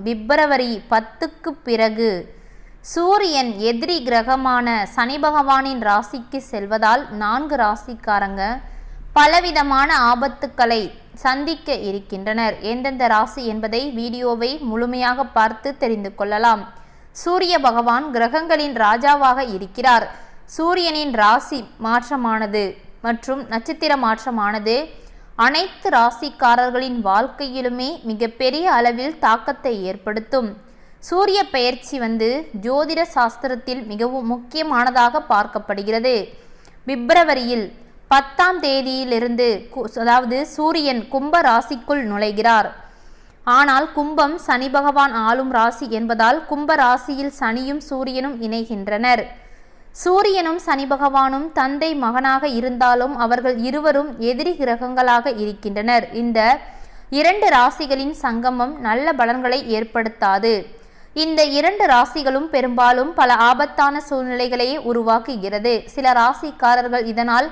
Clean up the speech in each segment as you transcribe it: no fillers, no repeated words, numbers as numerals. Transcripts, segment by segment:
பிப்ரவரி 10க்கு பிறகு சூரியன் எதிரி கிரகமான சனி பகவானின் ராசிக்கு செல்வதால் 4 ராசிக்காரங்க பலவிதமான ஆபத்துக்களை சந்திக்க இருக்கின்றனர். எந்தெந்த ராசி என்பதை வீடியோவை முழுமையாக பார்த்து தெரிந்து கொள்ளலாம். சூரிய பகவான் கிரகங்களின் ராஜாவாக இருக்கிறார். சூரியனின் ராசி மாற்றமானது மற்றும் நட்சத்திர மாற்றமானது அனைத்து ராசிக்காரர்களின் வாழ்க்கையிலுமே மிகப்பெரிய அளவில் தாக்கத்தை ஏற்படுத்தும். சூரிய பெயர்ச்சி ஜோதிட சாஸ்திரத்தில் மிகவும் முக்கியமானதாக பார்க்கப்படுகிறது. பிப்ரவரியில் 10ஆம் தேதியிலிருந்து அதாவது சூரியன் கும்ப ராசிக்குள் நுழைகிறார். ஆனால் கும்பம் சனி பகவான் ஆளும் ராசி என்பதால் கும்ப ராசியில் சனியும் சூரியனும் இணைகின்றனர். சூரியனும் சனி பகவானும் தந்தை மகனாக இருந்தாலும் அவர்கள் இருவரும் எதிரி கிரகங்களாக இருக்கின்றனர். இந்த 2 ராசிகளின் சங்கமம் நல்ல பலன்களை ஏற்படுத்தாது. இந்த 2 ராசிகளும் பெரும்பாலும் பல ஆபத்தான சூழ்நிலைகளை உருவாக்குகிறது. சில ராசிக்காரர்கள் இதனால்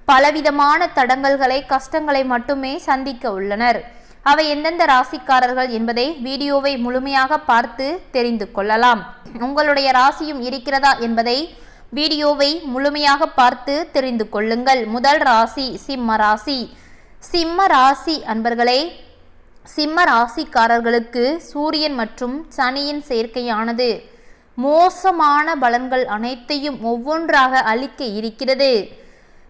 பலவிதமான தடங்கல்களை கஷ்டங்களை மட்டுமே சந்திக்க உள்ளனர். அவை எந்தெந்த ராசிக்காரர்கள் என்பதை வீடியோவை முழுமையாக பார்த்து தெரிந்து கொள்ளலாம். உங்களுடைய ராசியும் இருக்கிறதா என்பதை வீடியோவை முழுமையாக பார்த்து தெரிந்து கொள்ளுங்கள். முதல் ராசி சிம்ம ராசி. சிம்ம ராசி அன்பர்களே, சிம்ம ராசிக்காரர்களுக்கு சூரியன் மற்றும் சனியின் சேர்க்கையானது மோசமான பலன்கள் அனைத்தையும் ஒவ்வொன்றாக அளிக்க இருக்கிறது.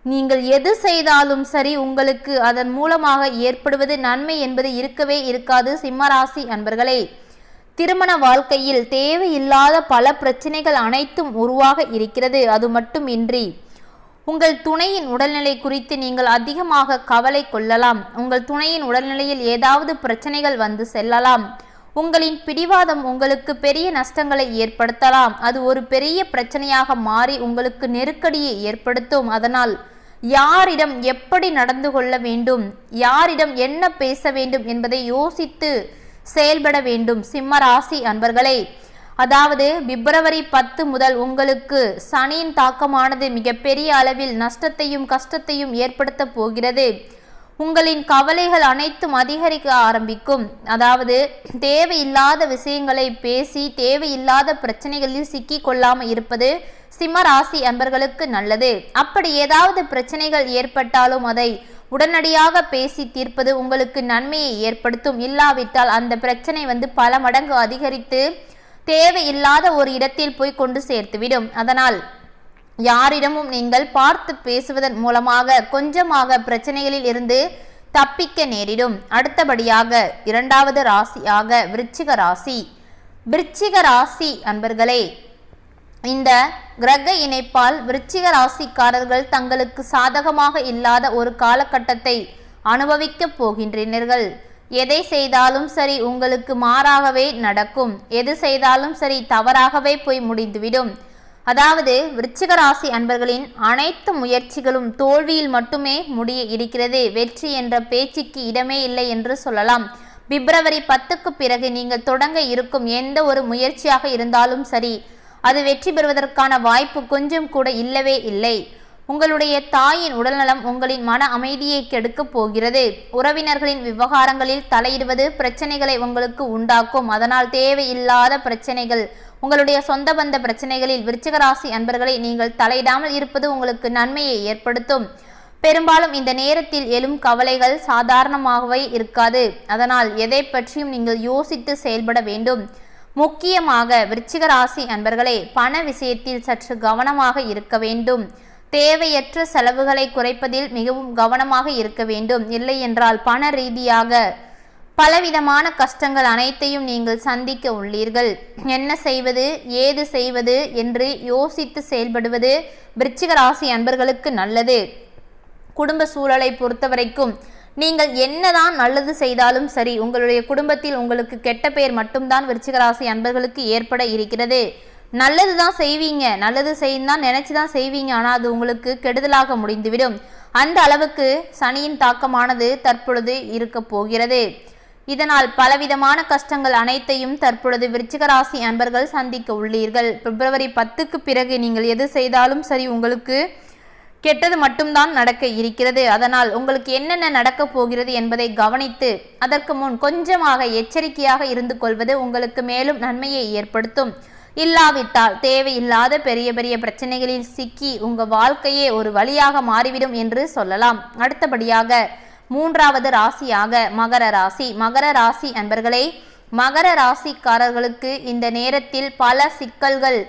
நீங்கள் எது செய்தாலும் சரி உங்களுக்கு அதன் மூலமாக ஏற்படுவது நன்மை என்பது இருக்கவே இருக்காது. சிம்மராசி அன்பர்களே, திருமண வாழ்க்கையில் தேவையில்லாத பல பிரச்சனைகள் அனைத்தும் உருவாக இருக்கிறது. அது மட்டுமின்றி உங்கள் துணையின் உடல்நிலை குறித்து நீங்கள் அதிகமாக கவலை கொள்ளலாம். உங்கள் துணையின் உடல்நிலையில் ஏதாவது பிரச்சனைகள் வந்து செல்லலாம். உங்களின் பிடிவாதம் உங்களுக்கு பெரிய நஷ்டங்களை ஏற்படுத்தலாம். அது ஒரு பெரிய பிரச்சனையாக மாறி உங்களுக்கு நெருக்கடியை ஏற்படுத்தும். அதனால் யாரிடம் எப்படி நடந்து கொள்ள வேண்டும், யாரிடம் என்ன பேச வேண்டும் என்பதை யோசித்து செயல்பட வேண்டும். சிம்ம ராசி அன்பர்களே, அதாவது பிப்ரவரி 10 முதல் உங்களுக்கு சனியின் தாக்கமானது மிகப்பெரிய அளவில் நஷ்டத்தையும் கஷ்டத்தையும் ஏற்படுத்த போகிறது. உங்களின் கவலைகள் அனைத்தும் அதிகரிக்க ஆரம்பிக்கும். அதாவது தேவையில்லாத விஷயங்களை பேசி தேவையில்லாத பிரச்சனைகளில் சிக்கி கொள்ளாமல் இருப்பது சிம்ம ராசி அன்பர்களுக்கு நல்லது. அப்படி ஏதாவது பிரச்சனைகள் ஏற்பட்டாலும் அதை உடனடியாக பேசி தீர்ப்பது உங்களுக்கு நன்மையை ஏற்படுத்தும். இல்லாவிட்டால் அந்த பிரச்சனை பல மடங்கு அதிகரித்து தேவையில்லாத ஒரு இடத்தில் போய் கொண்டு சேர்த்துவிடும். அதனால் யாரிடமும் நீங்கள் பார்த்து பேசுவதன் மூலமாக கொஞ்சமாக பிரச்சனைகளில் இருந்து தப்பிக்க நேரிடும். அடுத்தபடியாக 2வது ராசியாக விருச்சிக ராசி. விருச்சிக ராசி அன்பர்களே, இந்த கிரக இணைப்பால் விருச்சிக ராசிக்காரர்கள் தங்களுக்கு சாதகமாக இல்லாத ஒரு காலகட்டத்தை அனுபவிக்க போகின்றனர். எதை செய்தாலும் சரி உங்களுக்கு மாறாகவே நடக்கும். எது செய்தாலும் சரி தவறாகவே போய் முடிந்துவிடும். அதாவது விருச்சிக ராசி அன்பர்களின் அனைத்து முயற்சிகளும் தோல்வியில் மட்டுமே முடிய இருக்கிறது. வெற்றி என்ற பேச்சுக்கு இடமே இல்லை என்று சொல்லலாம். பிப்ரவரி 10க்கு பிறகு நீங்கள் தொடங்க இருக்கும் எந்த ஒரு முயற்சியாக இருந்தாலும் சரி அது வெற்றி பெறுவதற்கான வாய்ப்பு கொஞ்சம் கூட இல்லவே இல்லை. உங்களுடைய தாயின் உடல்நலம் உங்களின் மன அமைதியை கெடுக்கப் போகிறது. உறவினர்களின் விவகாரங்களில் தலையிடுவது பிரச்சனைகளை உங்களுக்கு உண்டாக்கும். அதனால் தேவையில்லாத பிரச்சனைகள், உங்களுடைய சொந்த பந்த பிரச்சனைகளில் விருச்சிக ராசி அன்பர்களை நீங்கள் தலையிடாமல் இருப்பது உங்களுக்கு நன்மையை ஏற்படுத்தும். பெரும்பாலும் இந்த நேரத்தில் எழும் கவலைகள் சாதாரணமாகவே இருக்காது. அதனால் எதை பற்றியும் நீங்கள் யோசித்து செயல்பட வேண்டும். முக்கியமாக விருச்சிக ராசி அன்பர்களே, பண விஷயத்தில் சற்று கவனமாக இருக்க வேண்டும். தேவையற்ற செலவுகளை குறைப்பதில் மிகவும் கவனமாக இருக்க வேண்டும். இல்லை என்றால் பண ரீதியாக பலவிதமான கஷ்டங்கள் அனைத்தையும் நீங்கள் சந்திக்க உள்ளீர்கள். என்ன செய்வது, ஏது செய்வது என்று யோசித்து செயல்படுவது விருச்சிக ராசி அன்பர்களுக்கு நல்லது. குடும்ப சூழலை பொறுத்தவரைக்கும் நீங்கள் என்னதான் நல்லது செய்தாலும் சரி உங்களுடைய குடும்பத்தில் உங்களுக்கு கெட்ட பெயர் மட்டும்தான் விருச்சிக ராசி அன்பர்களுக்கு ஏற்பட இருக்கிறது. நல்லது தான் செய்வீங்க, நல்லது செய்யதான் நினைச்சுதான் செய்வீங்க, ஆனால் அது உங்களுக்கு கெடுதலாக முடிந்துவிடும். அந்த அளவுக்கு சனியின் தாக்கமானது தற்பொழுது இருக்க போகிறது. இதனால் பலவிதமான கஷ்டங்கள் அனைத்தையும் தற்பொழுது விருச்சிக ராசி அன்பர்கள் சந்திக்க உள்ளீர்கள். பிப்ரவரி 10க்கு பிறகு நீங்கள் எது செய்தாலும் சரி உங்களுக்கு கெட்டது மட்டும்தான் நடக்க இருக்கிறது. அதனால் உங்களுக்கு என்னென்ன நடக்கப் போகிறது என்பதை கவனித்து அதற்கு முன் கொஞ்சமாக எச்சரிக்கையாக இருந்து கொள்வது உங்களுக்கு மேலும் நன்மையை ஏற்படுத்தும். இல்லாவிட்டால் தேவையில்லாத பெரிய பெரிய பிரச்சனைகளில் சிக்கி உங்க வாழ்க்கையே ஒரு வழியாக மாறிவிடும் என்று சொல்லலாம். அடுத்தபடியாக மூன்றாவது ராசியாக மகர ராசி. மகர ராசி அன்பர்களே, மகர ராசிக்காரர்களுக்கு இந்த நேரத்தில் பல சிக்கல்கள்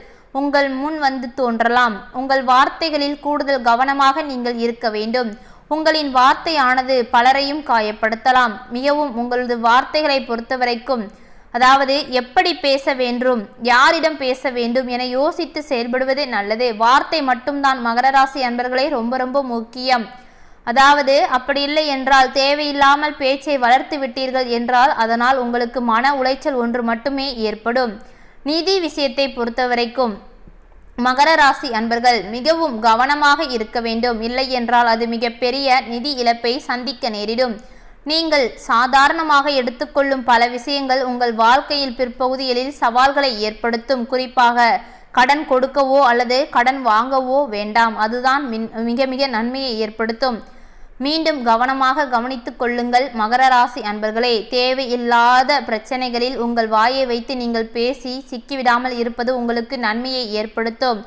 உங்கள் முன் வந்து தோன்றலாம். உங்கள் வார்த்தைகளில் கூடுதல் கவனமாக நீங்கள் இருக்க வேண்டும். உங்களின் வார்த்தையானது பலரையும் காயப்படுத்தலாம். மிகவும் உங்களது வார்த்தைகளை பொறுத்தவரைக்கும், அதாவது எப்படி பேச வேண்டும், யாரிடம் பேச வேண்டும் என யோசித்து செயல்படுவது நல்லது. வார்த்தை மட்டும்தான் மகர ராசி அன்பர்களே ரொம்ப ரொம்ப முக்கியம். அதாவது அப்படி இல்லை என்றால், தேவையில்லாமல் பேச்சை வளர்த்து விட்டீர்கள் என்றால் அதனால் உங்களுக்கு மன உளைச்சல் ஒன்று மட்டுமே ஏற்படும். நிதி விஷயத்தை பொறுத்தவரைக்கும் மகர ராசி அன்பர்கள் மிகவும் கவனமாக இருக்க வேண்டும். இல்லை என்றால் அது மிகப்பெரிய நிதி இழப்பை சந்திக்க நேரிடும். நீங்கள் சாதாரணமாக எடுத்துக்கொள்ளும் பல விஷயங்கள் உங்கள் வாழ்க்கையில் பிற்பகுதிகளில் சவால்களை ஏற்படுத்தும். குறிப்பாக கடன் கொடுக்கவோ அல்லது கடன் வாங்கவோ வேண்டாம். அதுதான் மிக மிக நன்மையை ஏற்படுத்தும். மீண்டும் கவனமாக கவனித்துக் கொள்ளுங்கள் மகர ராசி அன்பர்களே. தேவையில்லாத பிரச்சனைகளில் உங்கள் வாயை வைத்து நீங்கள் பேசி சிக்கிவிடாமல் இருப்பது உங்களுக்கு நன்மையை ஏற்படுத்தும்.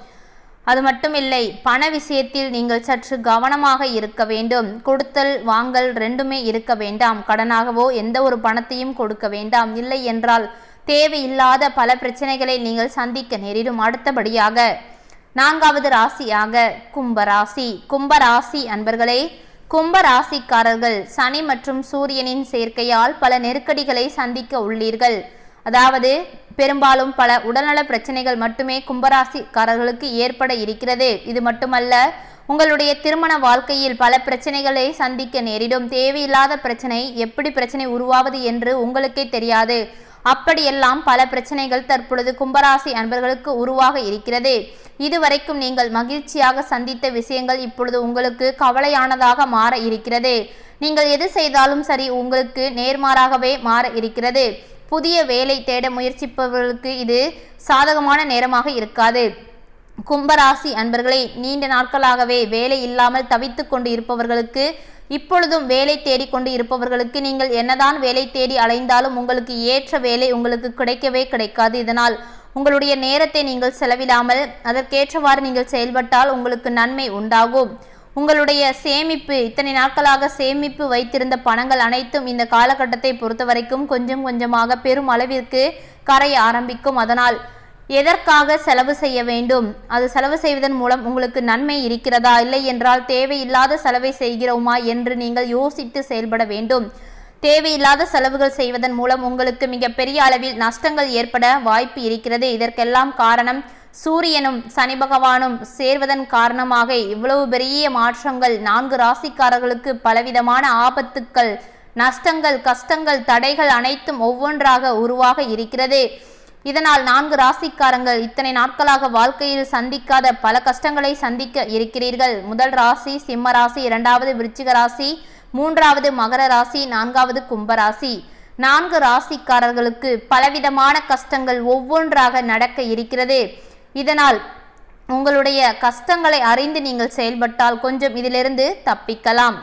அது மட்டுமில்லை, பண விஷயத்தில் நீங்கள் சற்று கவனமாக இருக்க வேண்டும். கொடுத்தல் வாங்கல் ரெண்டுமே இருக்க வேண்டாம். கடனாகவோ எந்த ஒரு பணத்தையும் கொடுக்க வேண்டாம். இல்லை என்றால் தேவையில்லாத பல பிரச்சனைகளை நீங்கள் சந்திக்க நேரிடும். அடுத்தபடியாக நான்காவது ராசியாக கும்பராசி. கும்பராசி அன்பர்களே, கும்பராசிக்காரர்கள் சனி மற்றும் சூரியனின் சேர்க்கையால் பல நெருக்கடிகளை சந்திக்க உள்ளீர்கள். அதாவது பெரும்பாலும் பல உடல்நல பிரச்சனைகள் மட்டுமே கும்பராசிக்காரர்களுக்கு ஏற்பட இருக்கிறது. இது மட்டுமல்ல, உங்களுடைய திருமண வாழ்க்கையில் பல பிரச்சனைகளை சந்திக்க நேரிடும். தேவையில்லாத பிரச்சனை, எப்படி பிரச்சனை உருவாவது என்று உங்களுக்கே தெரியாது. அப்படியெல்லாம் பல பிரச்சனைகள் தற்பொழுது கும்பராசி அன்பர்களுக்கு உருவாக இருக்கிறது. இதுவரைக்கும் நீங்கள் மகிழ்ச்சியாக சந்தித்த விஷயங்கள் இப்பொழுது உங்களுக்கு கவலையானதாக மாற இருக்கிறது. நீங்கள் எது செய்தாலும் சரி உங்களுக்கு நேர்மாறாகவே மாற இருக்கிறது. புதிய வேலை தேட முயற்சிப்பவர்களுக்கு இது சாதகமான நேரமாக இருக்காது. கும்பராசி அன்பர்களை, நீண்ட நாட்களாகவே வேலை இல்லாமல் தவித்து கொண்டு இருப்பவர்களுக்கு, இப்பொழுதும் வேலை தேடிக்கொண்டு இருப்பவர்களுக்கு, நீங்கள் என்னதான் வேலை தேடி அலைந்தாலும் உங்களுக்கு ஏற்ற வேலை உங்களுக்கு கிடைக்கவே கிடைக்காது. இதனால் உங்களுடைய நேரத்தை நீங்கள் செலவிடாமல் அதற்கேற்றவாறு நீங்கள் செயல்பட்டால் உங்களுக்கு நன்மை உண்டாகும். உங்களுடைய சேமிப்பு, இத்தனை நாட்களாக சேமிப்பு வைத்திருந்த பணங்கள் அனைத்தும் இந்த காலகட்டத்தை பொறுத்த வரைக்கும் கொஞ்சம் கொஞ்சமாக பெரும் அளவிற்கு கரைய ஆரம்பிக்கும். அதனால் எதற்காக செலவு செய்ய வேண்டும், அது செலவு செய்வதன் மூலம் உங்களுக்கு நன்மை இருக்கிறதா, இல்லை என்றால் தேவையில்லாத செலவை செய்கிறோமா என்று நீங்கள் யோசித்து செயல்பட வேண்டும். தேவையில்லாத செலவுகள் செய்வதன் மூலம் உங்களுக்கு மிகப்பெரிய அளவில் நஷ்டங்கள் ஏற்பட வாய்ப்பு இருக்கிறது. இதற்கெல்லாம் காரணம் சூரியனும் சனி பகவானும் சேர்வதன் காரணமாக இவ்வளவு பெரிய மாற்றங்கள் 4 ராசிக்காரர்களுக்கு பலவிதமான ஆபத்துக்கள், நஷ்டங்கள், கஷ்டங்கள், தடைகள் அனைத்தும் ஒவ்வொன்றாக உருவாக இருக்கிறது. இதனால் 4 ராசிக்காரங்கள் இத்தனை நாட்களாக வாழ்க்கையில் சந்திக்காத பல கஷ்டங்களை சந்திக்க இருக்கிறீர்கள். முதல் ராசி சிம்ம ராசி, 2வது விருச்சிக ராசி, 3வது மகர ராசி, 4வது கும்பராசி. 4 ராசிக்காரர்களுக்கு பலவிதமான கஷ்டங்கள் ஒவ்வொன்றாக நடக்க இருக்கிறது. இதனால் உங்களுடைய கஷ்டங்களை அறிந்து நீங்கள் செயல்பட்டால் கொஞ்சம் இதிலிருந்து தப்பிக்கலாம்.